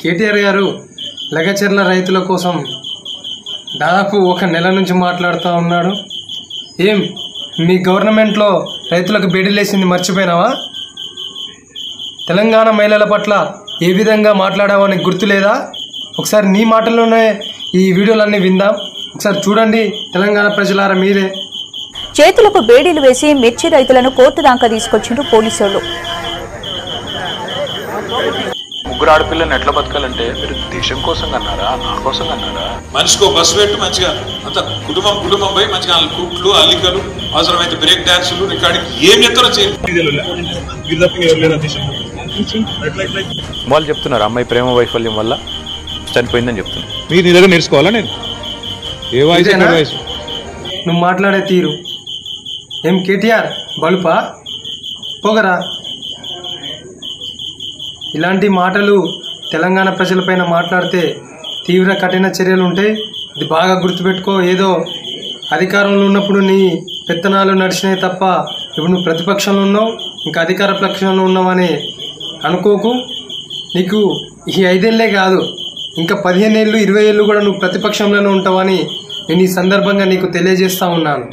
కేటీఆర్ గారు లగచర్ల రైతుల కోసం దాదాపు ఒక నెల నుంచి మాట్లాడుతూ ఉన్నాడు. ఏం మీ గవర్నమెంట్లో రైతులకు బేడీలేసింది మర్చిపోయినావా? తెలంగాణ మహిళల పట్ల ఏ విధంగా మాట్లాడావని గుర్తులేదా? ఒకసారి నీ మాటల్లోనే ఈ వీడియోలన్నీ విందాం. ఒకసారి చూడండి తెలంగాణ ప్రజలారా మీరే. చేతులకు బేడీలు వేసి మిర్చి రైతులను కోర్టు దాకా తీసుకొచ్చిండ్రు పోలీసులు. ముగ్గురు ఆడపిల్లని ఎట్లా బతకాలంటే మీరు దేశం కోసం అన్నారా, నా కోసం అన్నారా? మనిషికో బస్సు పెట్టు, మంచిగా అంత కుటుంబం పోయి మంచిగా కుట్లు అల్లికలు అవసరమైతే బ్రేక్ డాన్సులు రికార్డింగ్ ఏం చెప్తారో వాళ్ళు చెప్తున్నారు అమ్మాయి ప్రేమ వైఫల్యం వల్ల చనిపోయిందని చెప్తున్నారు. మీరు నీ దగ్గర నేర్చుకోవాలా? నేను ఏ వయసు నువ్వు మాట్లాడే తీరు ఏం కేటీఆర్ బలుపా పోగరా? ఇలాంటి మాటలు తెలంగాణ ప్రజలపైన మాట్లాడితే తీవ్ర కఠిన చర్యలు ఉంటాయి. ఇది బాగా గుర్తుపెట్టుకో. ఏదో అధికారంలో ఉన్నప్పుడు నీ పెత్తనాలు నడిచినాయి తప్ప ఇప్పుడు నువ్వు ప్రతిపక్షంలో ఉన్నావు, ఇంకా అధికార పక్షంలో ఉన్నావని అనుకోకు. నీకు ఈ 5 ఏళ్లే కాదు, ఇంకా 15 ఏళ్ళు 20 ఏళ్ళు కూడా నువ్వు ప్రతిపక్షంలోనే ఉంటావని నేను ఈ సందర్భంగా నీకు తెలియజేస్తా ఉన్నాను.